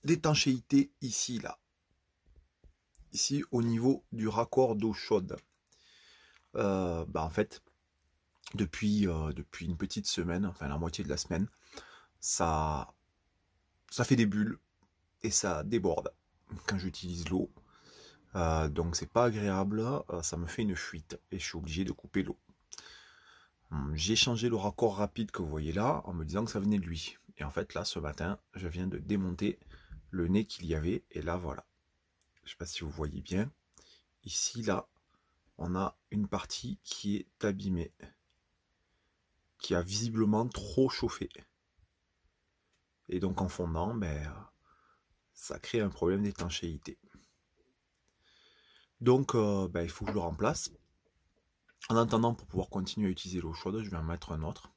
d'étanchéité ici, là. Ici, au niveau du raccord d'eau chaude. En fait, depuis une petite semaine, enfin la moitié de la semaine, ça fait des bulles et ça déborde quand j'utilise l'eau. Donc c'est pas agréable, ça me fait une fuite et je suis obligé de couper l'eau. J'ai changé le raccord rapide que vous voyez là en me disant que ça venait de lui. Et en fait là ce matin je viens de démonter le nez qu'il y avait et là voilà. Je sais pas si vous voyez bien. Ici là on a une partie qui est abîmée. Qui a visiblement trop chauffé. Et donc en fondant, ça crée un problème d'étanchéité. Donc il faut que je le remplace. En attendant, pour pouvoir continuer à utiliser l'eau chaude, je vais en mettre un autre.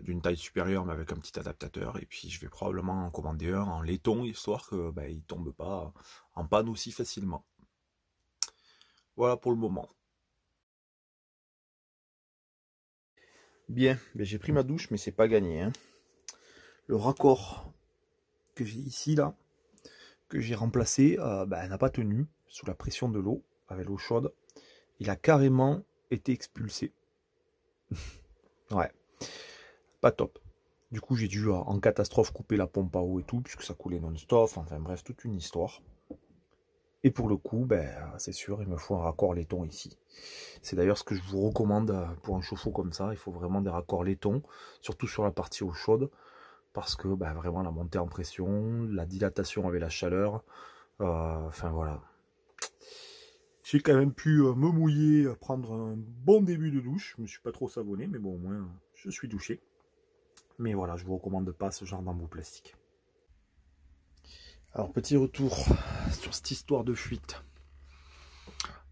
D'une taille supérieure mais avec un petit adaptateur. Et puis je vais probablement en commander un en laiton, histoire que il ne tombe pas en panne aussi facilement. Voilà pour le moment. Bien, j'ai pris ma douche, mais c'est pas gagné. Hein. Le raccord que j'ai ici, là, que j'ai remplacé, n'a pas tenu sous la pression de l'eau, avec l'eau chaude. Il a carrément été expulsé. Ouais, pas top. Du coup, j'ai dû, en catastrophe, couper la pompe à eau et tout, puisque ça coulait non-stop. Enfin bref, toute une histoire. Et pour le coup, c'est sûr, il me faut un raccord laiton ici. C'est d'ailleurs ce que je vous recommande pour un chauffe-eau comme ça. Il faut vraiment des raccords laiton, surtout sur la partie eau chaude, parce que vraiment la montée en pression, la dilatation avec la chaleur, enfin voilà. J'ai quand même pu me mouiller, prendre un bon début de douche. Je me suis pas trop savonné, mais bon, au moins, je suis douché. Mais voilà, je vous recommande pas ce genre d'embout plastique. Alors, petit retour sur cette histoire de fuite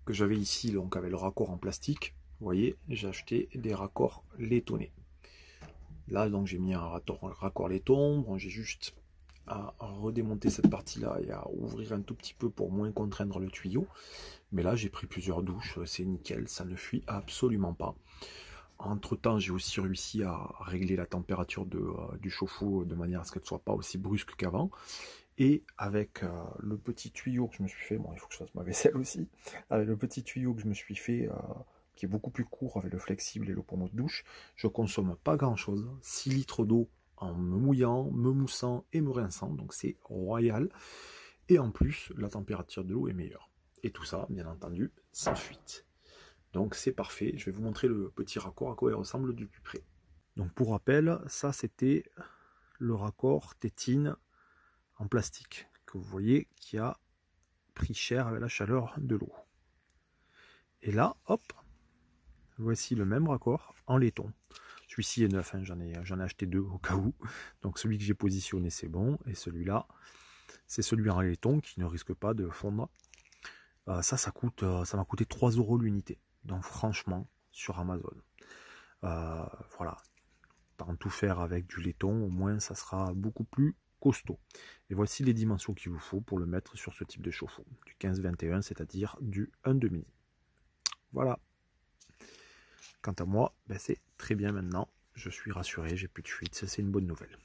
que j'avais ici, donc avec le raccord en plastique. Vous voyez, j'ai acheté des raccords laitonnés. Là, donc, j'ai mis un raccord laiton. Bon, j'ai juste à redémonter cette partie-là et à ouvrir un tout petit peu pour moins contraindre le tuyau. Mais là, j'ai pris plusieurs douches, c'est nickel, ça ne fuit absolument pas. Entre temps, j'ai aussi réussi à régler la température du chauffe-eau de manière à ce qu'elle ne soit pas aussi brusque qu'avant. Et avec le petit tuyau que je me suis fait, bon, il faut que je fasse ma vaisselle aussi, avec le petit tuyau que je me suis fait, qui est beaucoup plus court avec le flexible et le pommeau de douche, je consomme pas grand-chose, 6 litres d'eau en me mouillant, me moussant et me rinçant, donc c'est royal. Et en plus, la température de l'eau est meilleure. Et tout ça, bien entendu, sans fuite. Donc c'est parfait, je vais vous montrer le petit raccord à quoi il ressemble du plus près. Donc pour rappel, ça c'était le raccord tétine en plastique que vous voyez qui a pris cher avec la chaleur de l'eau. Et là, hop, voici le même raccord en laiton. Celui-ci est neuf, hein, j'en ai acheté deux au cas où. Donc celui que j'ai positionné c'est bon, et celui-là, c'est celui en laiton qui ne risque pas de fondre. Ça m'a coûté 3 € l'unité. Donc franchement, sur Amazon. Voilà. Par tout faire avec du laiton, au moins ça sera beaucoup plus costaud. Et voici les dimensions qu'il vous faut pour le mettre sur ce type de chauffe-eau. Du 15-21, c'est-à-dire du 1,5. Voilà. Quant à moi, c'est très bien maintenant. Je suis rassuré, j'ai plus de fuite. Ça, c'est une bonne nouvelle.